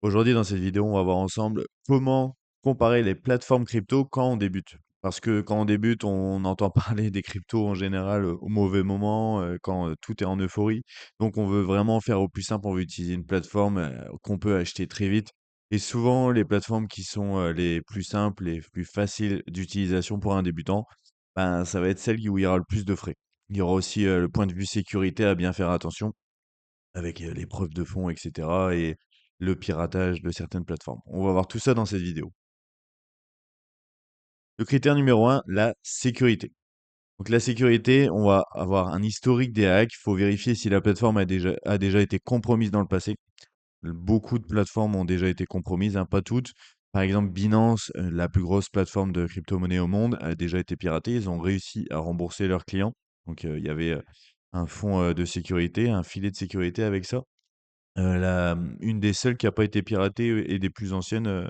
Aujourd'hui, dans cette vidéo, on va voir ensemble comment comparer les plateformes crypto quand on débute. Parce que quand on débute, on entend parler des cryptos en général au mauvais moment, quand tout est en euphorie. Donc, on veut vraiment faire au plus simple, on veut utiliser une plateforme qu'on peut acheter très vite. Et souvent, les plateformes qui sont les plus simples, les plus faciles d'utilisation pour un débutant, ben, ça va être celle où il y aura le plus de frais. Il y aura aussi le point de vue sécurité à bien faire attention avec, les preuves de fond et cetera et le piratage de certaines plateformes. On va voir tout ça dans cette vidéo. Le critère numéro un, la sécurité. Donc la sécurité, on va avoir un historique des hacks. Il faut vérifier si la plateforme a déjà été compromise dans le passé. Beaucoup de plateformes ont déjà été compromises, hein, pas toutes. Par exemple, Binance, la plus grosse plateforme de crypto-monnaie au monde, a déjà été piratée. Ils ont réussi à rembourser leurs clients. Donc, il y avait un fonds de sécurité, un filet de sécurité avec ça. Une des seules qui a pas été piratée, et des plus anciennes,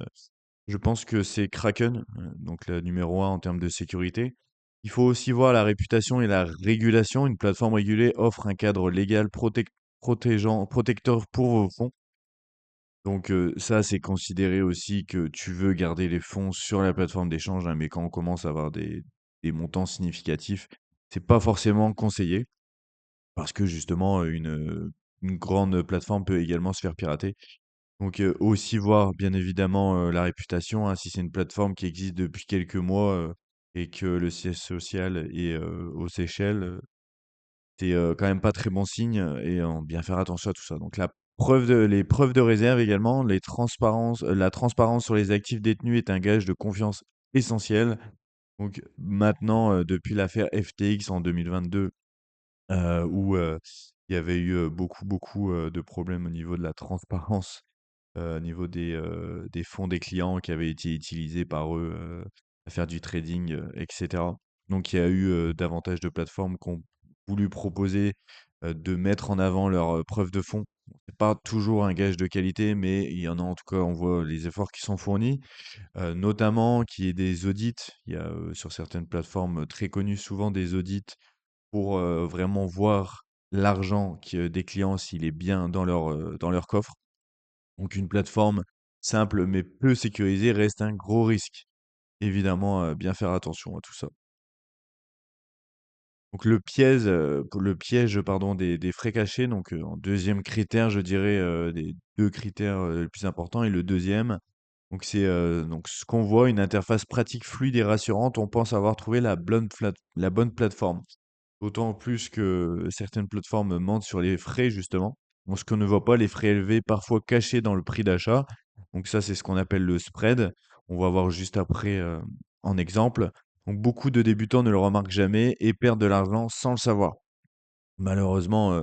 je pense que c'est Kraken, donc la numéro un en termes de sécurité. Il faut aussi voir la réputation et la régulation. Une plateforme régulée offre un cadre légal protecteur pour vos fonds. Donc, ça, c'est considéré aussi que tu veux garder les fonds sur la plateforme d'échange, hein, mais quand on commence à avoir des montants significatifs, c'est pas forcément conseillé parce que justement, une grande plateforme peut également se faire pirater. Donc, aussi voir bien évidemment, la réputation, hein. Si c'est une plateforme qui existe depuis quelques mois, et que le siège social est, aux Seychelles, c'est, quand même pas très bon signe, et bien faire attention à tout ça. Donc les preuves de réserve également, la transparence sur les actifs détenus est un gage de confiance essentiel. Donc maintenant, depuis l'affaire FTX en 2022, où, il y avait eu, beaucoup, de problèmes au niveau de la transparence, au niveau des fonds des clients qui avaient été utilisés par eux, à faire du trading, et cetera. Donc il y a eu, davantage de plateformes qui ont voulu proposer, de mettre en avant leurs, preuves de fonds. C'est pas toujours un gage de qualité, mais il y en a en tout cas, on voit les efforts qui sont fournis, notamment qu'il y ait des audits. Il y a, sur certaines plateformes, très connues, souvent des audits pour, vraiment voir l'argent des clients, s'il est bien dans leur coffre. Donc une plateforme simple mais peu sécurisée reste un gros risque. Évidemment, bien faire attention à tout ça. Donc le piège, pardon, des frais cachés, donc en 2e critère, je dirais, des 2 critères, les plus importants et le deuxième, donc c'est, donc ce qu'on voit, une interface pratique, fluide et rassurante, on pense avoir trouvé la bonne plateforme. D'autant plus que certaines plateformes mentent sur les frais justement. Bon, ce qu'on ne voit pas, les frais élevés, parfois cachés dans le prix d'achat. Donc ça, c'est ce qu'on appelle le spread. On va voir juste après en exemple. Donc beaucoup de débutants ne le remarquent jamais et perdent de l'argent sans le savoir. Malheureusement,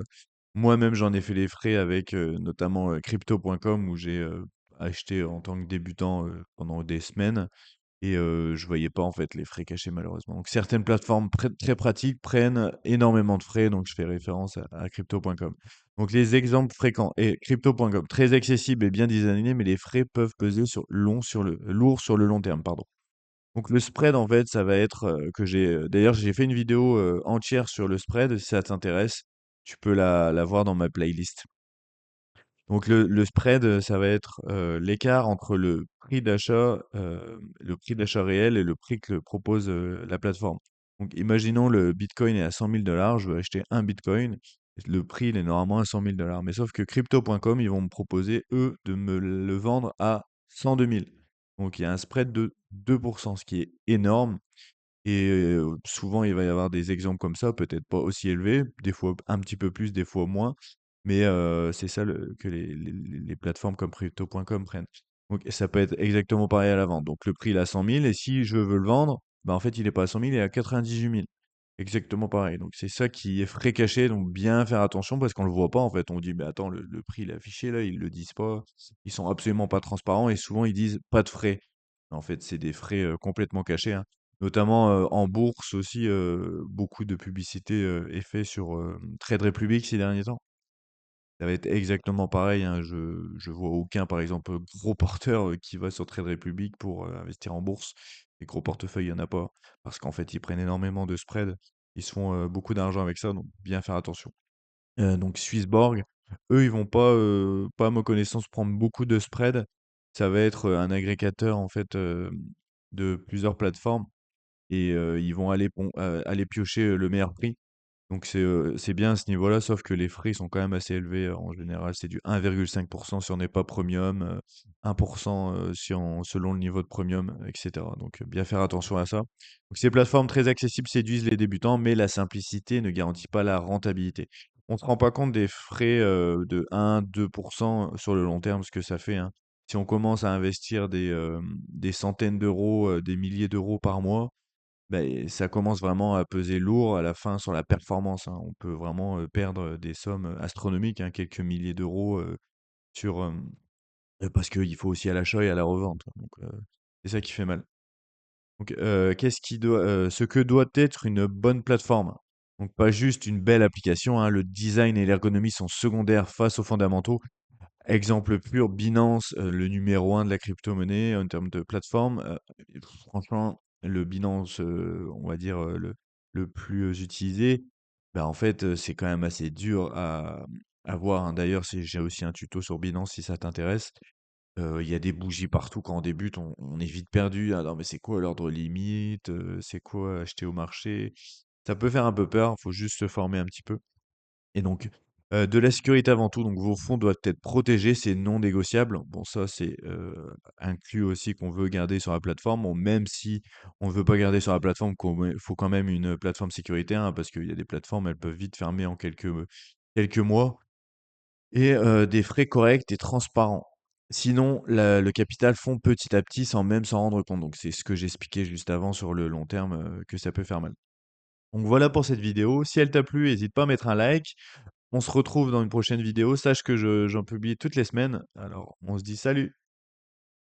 moi-même, j'en ai fait les frais avec notamment crypto.com où j'ai acheté en tant que débutant pendant des semaines. Et je voyais pas en fait les frais cachés malheureusement. Donc certaines plateformes très pratiques prennent énormément de frais, donc je fais référence à crypto.com. Donc les exemples fréquents et crypto.com, très accessible et bien designé, mais les frais peuvent peser lourd sur le long terme, pardon. Donc le spread en fait, ça va être d'ailleurs j'ai fait une vidéo entière sur le spread, si ça t'intéresse, tu peux la voir dans ma playlist. Donc le spread, ça va être, l'écart entre le prix d'achat réel et le prix que propose, la plateforme. Donc imaginons le bitcoin est à 100 000 $, je veux acheter un bitcoin, le prix il est normalement à 100 000 $. Mais sauf que crypto.com, ils vont me proposer, eux, de me le vendre à 102 000. Donc il y a un spread de 2, ce qui est énorme. Et souvent, il va y avoir des exemples comme ça, peut-être pas aussi élevés, des fois un petit peu plus, des fois moins, mais c'est ça que les plateformes comme crypto.com prennent. Donc ça peut être exactement pareil à la vente. Donc le prix il est à 100 000 et si je veux le vendre, bah, en fait, il est pas à 100 000, il est à 98 000. Exactement pareil. Donc c'est ça qui est frais caché, donc bien faire attention parce qu'on le voit pas en fait. On dit: «Mais attends, le prix il est affiché là, ils le disent pas». Ils sont absolument pas transparents et souvent ils disent: «Pas de frais». En fait, c'est des frais, complètement cachés, hein. Notamment, en bourse aussi, beaucoup de publicité, est fait sur, Trade Republic ces derniers temps. Ça va être exactement pareil, hein. Je vois aucun, par exemple, gros porteur, qui va sur Trade Republic pour, investir en bourse. Les gros portefeuilles, il y en a pas. Parce qu'en fait, ils prennent énormément de spread. Ils se font, beaucoup d'argent avec ça, donc bien faire attention. Donc Swissborg. Eux, ils vont pas à ma connaissance prendre beaucoup de spread. Ça va être, un agrégateur en fait, de plusieurs plateformes et ils vont aller piocher, le meilleur prix. Donc c'est bien à ce niveau-là, sauf que les frais sont quand même assez élevés, en général, c'est du 1,5 si on n'est pas premium, 1 si on selon le niveau de premium, et cetera. Donc bien faire attention à ça. Donc ces plateformes très accessibles séduisent les débutants, mais la simplicité ne garantit pas la rentabilité. On ne se rend pas compte des frais, de 1-2 sur le long terme, ce que ça fait, hein. Si on commence à investir des centaines d'euros, des milliers d'euros par mois, beh, ça commence vraiment à peser lourd à la fin sur la performance, hein. On peut vraiment, perdre, des sommes, astronomiques, hein, quelques milliers d'euros, sur, parce qu'il faut aussi à l'achat et à la revente, donc c'est ça qui fait mal. Donc ce que doit être une bonne plateforme? Donc pas juste une belle application, hein, le design et l'ergonomie sont secondaires face aux fondamentaux. Exemple pur, Binance, le numéro un de la crypto-monnaie en termes de plateforme. Franchement, le Binance, on va dire, le plus, utilisé, bah, en fait, c'est quand même assez dur à voir, hein. D'ailleurs, j'ai aussi un tuto sur Binance si ça t'intéresse. Il y a des bougies partout quand on débute, on est vite perdu. «Ah non, mais c'est quoi l'ordre limite? C'est quoi acheter au marché?» Ça peut faire un peu peur, il faut juste se former un petit peu. Et donc, de la sécurité avant tout, donc vos fonds doivent être protégés, c'est non négociable. Bon ça, c'est, inclus aussi qu'on veut garder sur la plateforme. Bon, même si on ne veut pas garder sur la plateforme, faut quand même une plateforme sécuritaire, hein, parce qu'il y a des plateformes, elles peuvent vite fermer en quelques mois et des frais corrects et transparents. Sinon, le capital fond petit à petit sans même s'en rendre compte. Donc c'est ce que j'expliquais juste avant sur le long terme, que ça peut faire mal. Donc voilà pour cette vidéo. Si elle t'a plu, n'hésite pas à mettre un like. On se retrouve dans une prochaine vidéo. Sache que j'en publie toutes les semaines. Alors, on se dit salut!